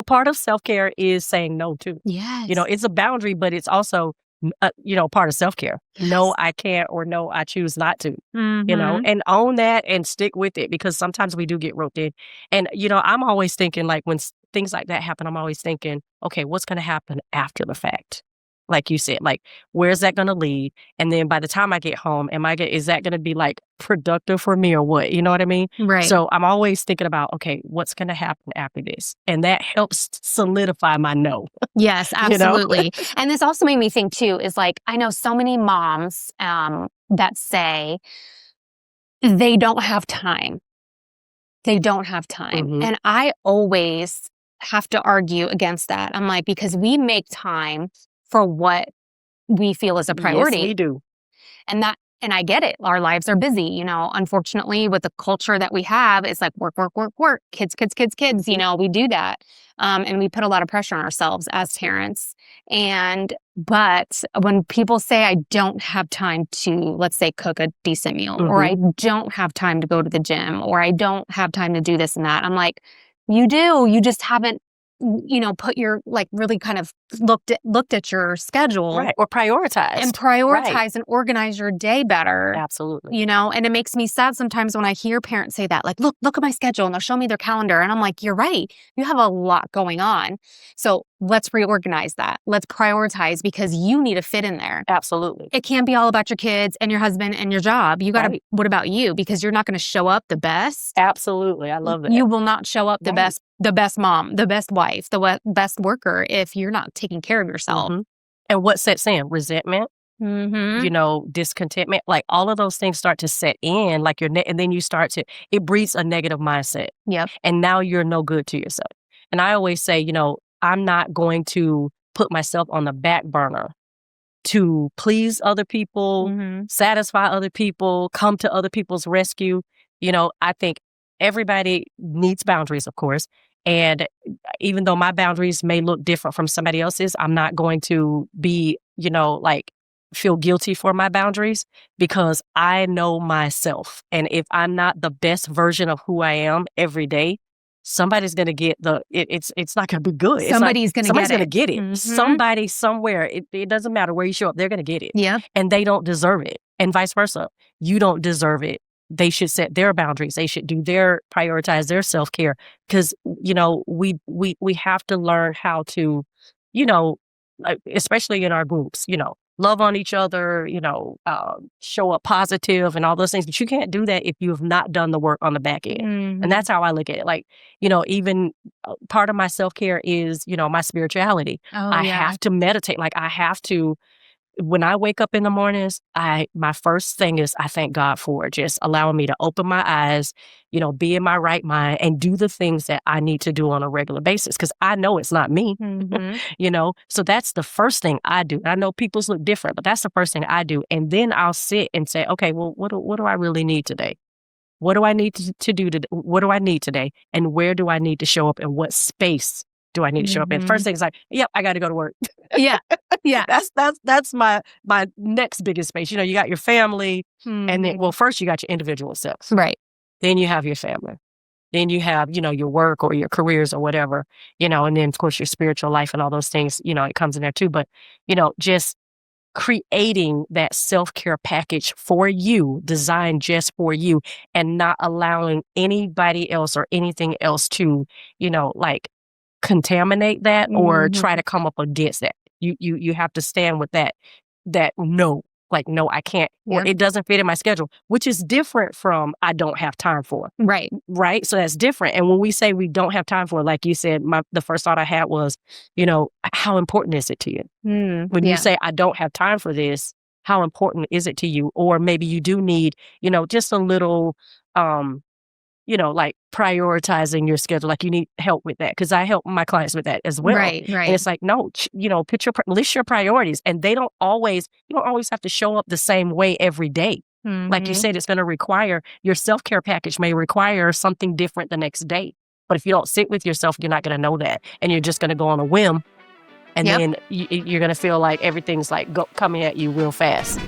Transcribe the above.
part of self-care is saying no too. Yes. It's a boundary, but it's also, part of self-care. Yes. No, I can't, or no, I choose not to, Mm-hmm. and own that and stick with it, because sometimes we do get roped in. And, I'm always thinking, like, when things like that happen, I'm always thinking, okay, what's going to happen after the fact? Like you said, like, where's that going to lead? And then by the time I get home, is that going to be like productive for me or what? You know what I mean? Right. So I'm always thinking about, okay, what's going to happen after this? And that helps solidify my no. Yes, absolutely. And this also made me think too, is like, I know so many moms that say they don't have time. They don't have time. Mhm. And I always have to argue against that. I'm like, because we make time for what we feel is a priority. Yes, we do. And I get it. Our lives are busy, unfortunately, with the culture that we have, it's like work, work, work, work, kids, kids, kids, kids, we do that. And we put a lot of pressure on ourselves as parents. But when people say, I don't have time to, let's say, cook a decent meal, or I don't have time to go to the gym, or I don't have time to do this and that, I'm like, you do, you just haven't, put your, like, really kind of looked at your schedule. Right. Or prioritize. And prioritize and organize your day better. Absolutely. And it makes me sad sometimes when I hear parents say that, like, look at my schedule, and they'll show me their calendar. And I'm like, you're right. You have a lot going on. So let's reorganize that. Let's prioritize, because you need to fit in there. Absolutely. It can't be all about your kids and your husband and your job. You got to, what about you? Because you're not going to show up the best. Absolutely. I love that. You will not show up the best mom, the best wife, the best worker if you're not taking care of yourself. And what sets in? Resentment, discontentment, like all of those things start to set in, like and then you start to, it breeds a negative mindset. Yep. And now you're no good to yourself. And I always say, I'm not going to put myself on the back burner to please other people, satisfy other people, come to other people's rescue. I think everybody needs boundaries, of course. And even though my boundaries may look different from somebody else's, I'm not going to be, feel guilty for my boundaries, because I know myself. And if I'm not the best version of who I am every day, somebody's going to get it's not going to be good. Somebody's going to get it. Somebody somewhere, it doesn't matter where you show up, they're going to get it. Yeah. And they don't deserve it. And vice versa. You don't deserve it. They should set their boundaries. They should prioritize their self-care, because, we have to learn how to, especially in our groups, love on each other, show up positive and all those things. But you can't do that if you have not done the work on the back end. And that's how I look at it. Like, even part of my self-care is, my spirituality. I have to meditate. Like, I have to, when I wake up in the mornings, my first thing is I thank God for just allowing me to open my eyes, be in my right mind and do the things that I need to do on a regular basis, because I know it's not me, So that's the first thing I do. I know people's look different, but that's the first thing I do. And then I'll sit and say, okay, well, what do I really need today? What do I need to do today? What do I need today? And where do I need to show up, and what space do I need to show up in? First thing is like, yep, I got to go to work. Yeah. That's my next biggest space. You got your family, and then, well, first you got your individual self. Right. Then you have your family. Then you have, your work or your careers or whatever, and then of course your spiritual life and all those things, it comes in there too. But, just creating that self-care package for you, designed just for you, and not allowing anybody else or anything else to, contaminate that or try to come up against that. You have to stand with that no, like, no, I can't, or it doesn't fit in my schedule, which is different from I don't have time for. Right. So that's different. And when we say we don't have time for, like you said, the first thought I had was, how important is it to you? When you say I don't have time for this, how important is it to you? Or maybe you do need, just a little, like prioritizing your schedule. Like, you need help with that, because I help my clients with that as well. Right. And it's like, no, list your priorities, and you don't always have to show up the same way every day. Like you said, it's going to require, your self-care package may require something different the next day. But if you don't sit with yourself, you're not going to know that. And you're just going to go on a whim. And then you're going to feel like everything's like coming at you real fast.